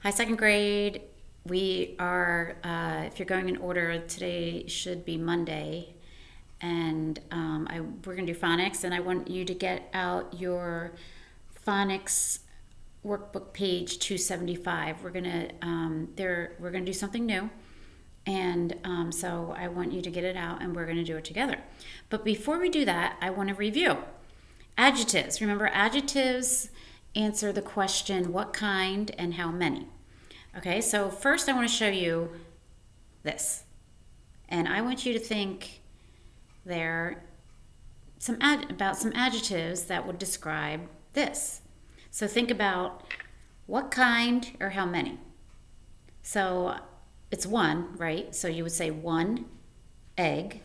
Hi, second grade. We are, if you're going in order, today should be Monday. And we're going to do phonics, and I want you to get out your phonics workbook page 275. We're going to do something new. And so I want you to get it out, and we're going to do it together. But before we do that, I want to review. Adjectives. Remember, adjectives answer the question, what kind and how many? Okay, so first I want to show you this. And I want you to think about some adjectives that would describe this. So think about what kind or how many. So it's one, right? So you would say one egg.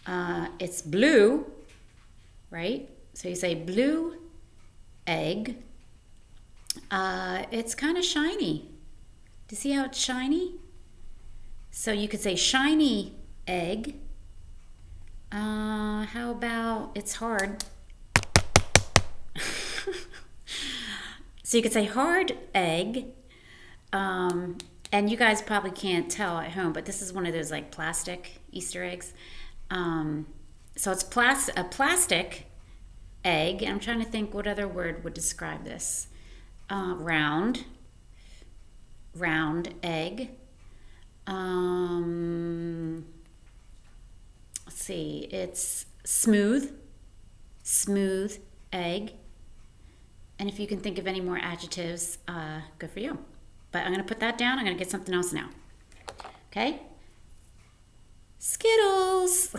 It's blue, right? So you say blue egg. It's kind of shiny. Do you see how it's shiny? So you could say shiny egg. How about it's hard? So you could say hard egg. And you guys probably can't tell at home, but this is one of those like plastic Easter eggs. So it's a plastic egg. And I'm trying to think what other word would describe this. Round egg. Let's see, it's smooth egg. And if you can think of any more adjectives, good for you. But I'm going to put that down. I'm going to get something else now. Okay? Skittles.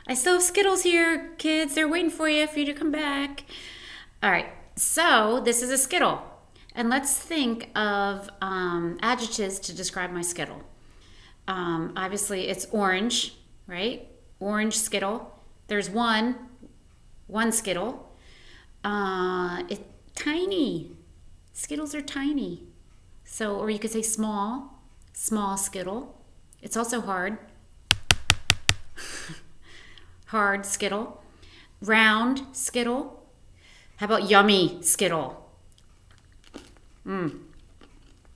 I still have Skittles here, kids. They're waiting for you to come back. All right. So this is a Skittle. And let's think of adjectives to describe my Skittle. Obviously, it's orange, right? Orange Skittle. There's one Skittle. It's tiny. Skittles are tiny. So, or you could say small Skittle. It's also hard. Hard Skittle. Round Skittle. How about yummy Skittle?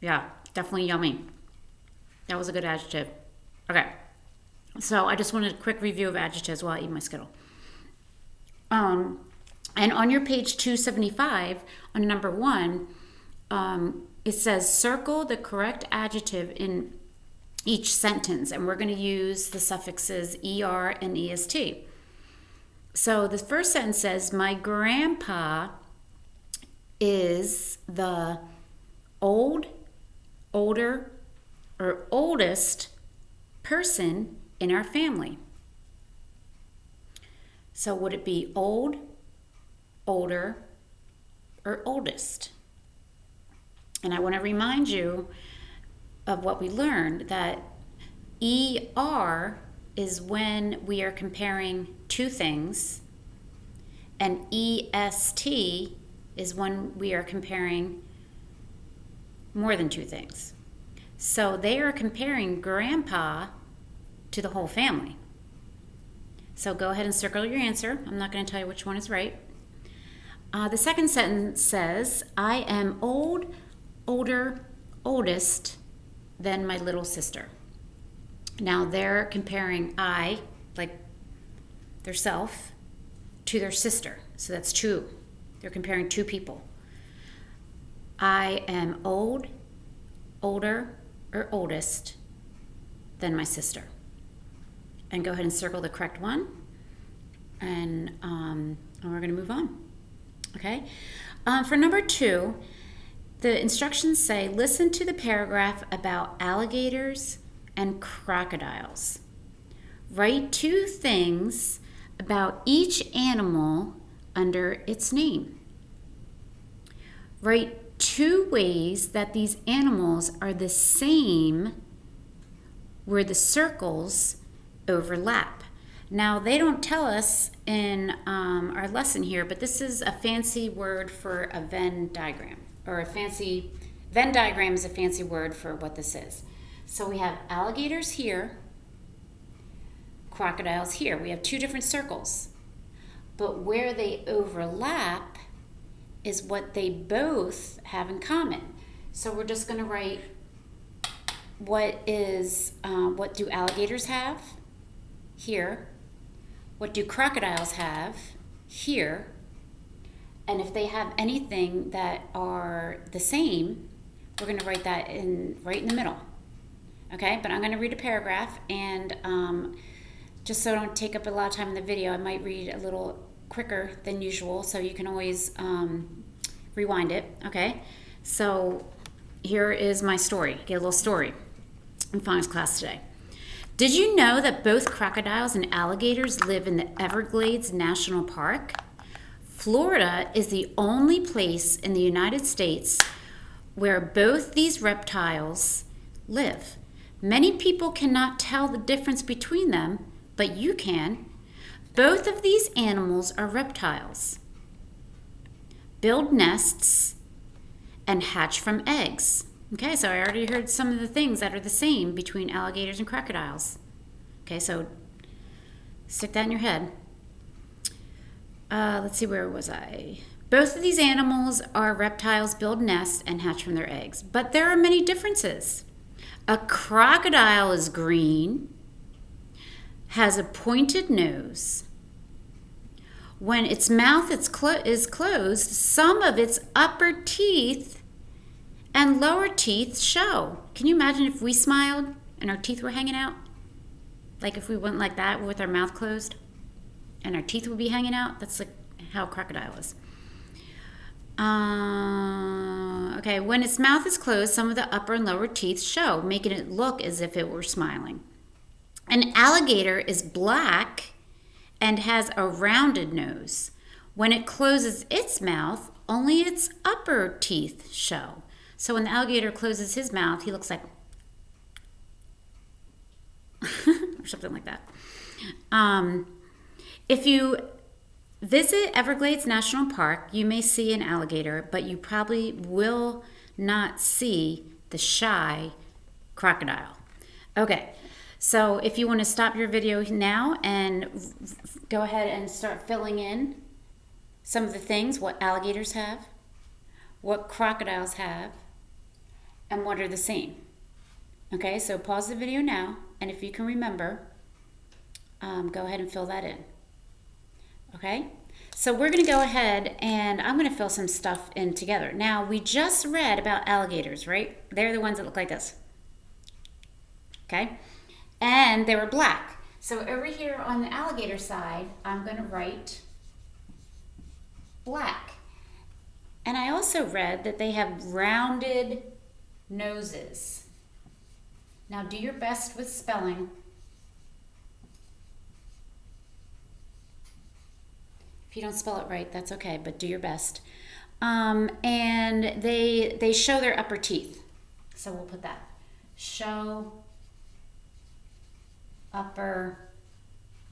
Yeah, definitely yummy. That was a good adjective. Okay, so I just wanted a quick review of adjectives while I eat my Skittle. And on your page 275, on number 1, it says circle the correct adjective in each sentence, and we're going to use the suffixes er and est. So the first sentence says, my grandpa is the older, or oldest person in our family. So would it be old, older, or oldest? And I want to remind you of what we learned, that ER is when we are comparing two things, and EST is when we are comparing more than two things. So they are comparing grandpa to the whole family. So go ahead and circle your answer. I'm not going to tell you which one is right. The second sentence says, I am older, oldest than my little sister. Now they're comparing I, like their self, to their sister. So that's two. They're comparing two people. I am older, or oldest than my sister. And go ahead and circle the correct one. And we're going to move on. Okay? For number 2, the instructions say, listen to the paragraph about alligators and crocodiles. Write 2 things about each animal under its name. Write 2 ways that these animals are the same where the circles overlap. Now, they don't tell us in our lesson here, but this is a fancy word for a Venn diagram. Venn diagram is a fancy word for what this is. So we have alligators here, crocodiles here. We have 2 different circles. But where they overlap is what they both have in common. So we're just going to write what do alligators have here? What do crocodiles have here? And if they have anything that are the same, we're going to write that right in the middle. Okay, but I'm going to read a paragraph, and just so I don't take up a lot of time in the video, I might read a little quicker than usual, so you can always rewind it. Okay, so here is my story. Get a little story in phonics class today. Did you know that both crocodiles and alligators live in the Everglades National Park? Florida is the only place in the United States where both these reptiles live. Many people cannot tell the difference between them, but you can. Both of these animals are reptiles, build nests, and hatch from eggs. Okay, so I already heard some of the things that are the same between alligators and crocodiles. Okay, so stick that in your head. Let's see, where was I? Both of these animals are reptiles, build nests, and hatch from their eggs. But there are many differences. A crocodile is green, has a pointed nose. When its mouth is closed, some of its upper teeth and lower teeth show. Can you imagine if we smiled and our teeth were hanging out? Like if we went like that with our mouth closed and our teeth would be hanging out? That's like how a crocodile is. Okay, when its mouth is closed, some of the upper and lower teeth show, making it look as if it were smiling. An alligator is black and has a rounded nose. When it closes its mouth, only its upper teeth show. So when the alligator closes his mouth, he looks like or something like that. If you visit Everglades National Park, you may see an alligator, but you probably will not see the shy crocodile. Okay, so if you want to stop your video now and go ahead and start filling in some of the things, what alligators have, what crocodiles have, and what are the same. Okay, so pause the video now, and if you can remember, go ahead and fill that in. Okay, so we're going to go ahead and I'm going to fill some stuff in together. Now, we just read about alligators, right? They're the ones that look like this. Okay, and they were black. So over here on the alligator side, I'm going to write black. And I also read that they have rounded noses. Now, do your best with spelling. If you don't spell it right, that's okay, but do your best. And they show their upper teeth. So we'll put that. Show upper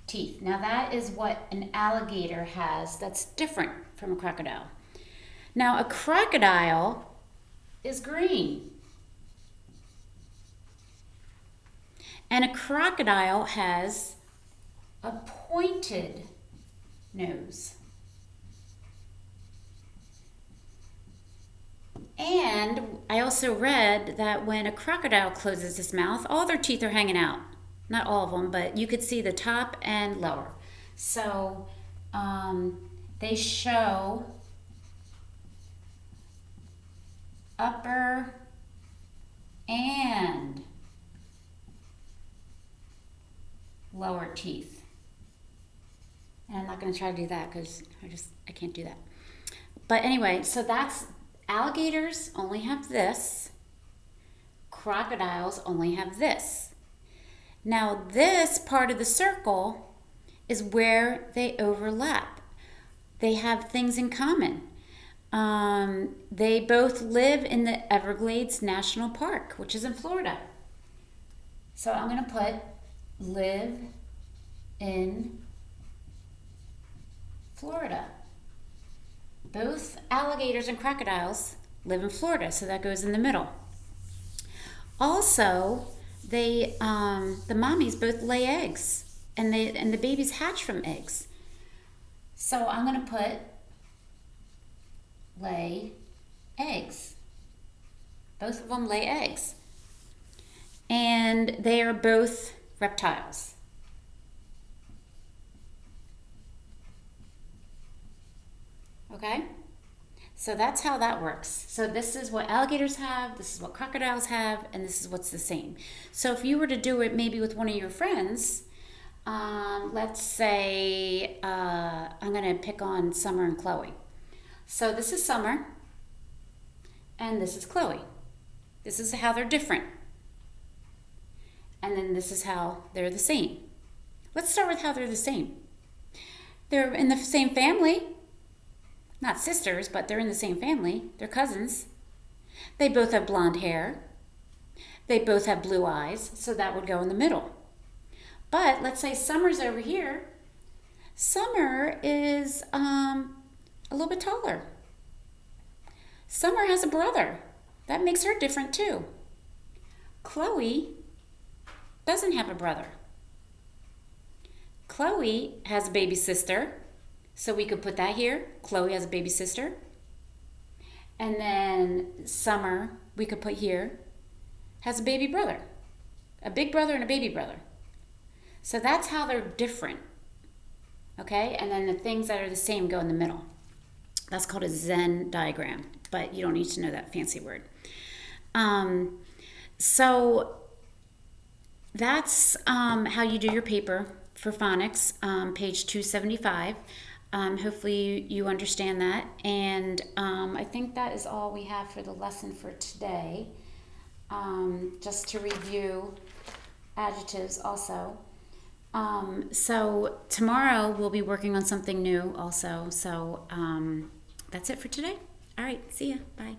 teeth. Now that is what an alligator has that's different from a crocodile. Now a crocodile is green. And a crocodile has a pointed nose. And I also read that when a crocodile closes its mouth, all their teeth are hanging out. Not all of them, but you could see the top and lower. So they show upper and lower teeth. And I'm not going to try to do that because I can't do that. But anyway, so that's alligators only have this. Crocodiles only have this. Now this part of the circle is where they overlap. They have things in common. They both live in the Everglades National Park, which is in Florida. So I'm going to put live in Florida. Both alligators and crocodiles live in Florida, so that goes in the middle. Also, the mommies both lay eggs, and the babies hatch from eggs. So I'm going to put lay eggs. Both of them lay eggs. And they are both reptiles. Okay? So that's how that works. So this is what alligators have, this is what crocodiles have, and this is what's the same. So if you were to do it maybe with one of your friends, let's say I'm going to pick on Summer and Chloe. So this is Summer, and this is Chloe. This is how they're different. And then this is how they're the same. Let's start with how they're the same. They're in the same family. Not sisters, but they're in the same family. They're cousins. They both have blonde hair. They both have blue eyes, so that would go in the middle. But let's say Summer's over here. Summer is a little bit taller. Summer has a brother. That makes her different too. Chloe doesn't have a brother. Chloe has a baby sister. So we could put that here. Chloe has a baby sister. And then Summer, we could put here, has a baby brother. A big brother and a baby brother. So that's how they're different. Okay? And then the things that are the same go in the middle. That's called a Venn diagram. But you don't need to know that fancy word. So that's how you do your paper for phonics, page 275. Hopefully you understand that. And I think that is all we have for the lesson for today. Just to review adjectives also. So tomorrow we'll be working on something new also. So that's it for today. All right, see ya. Bye.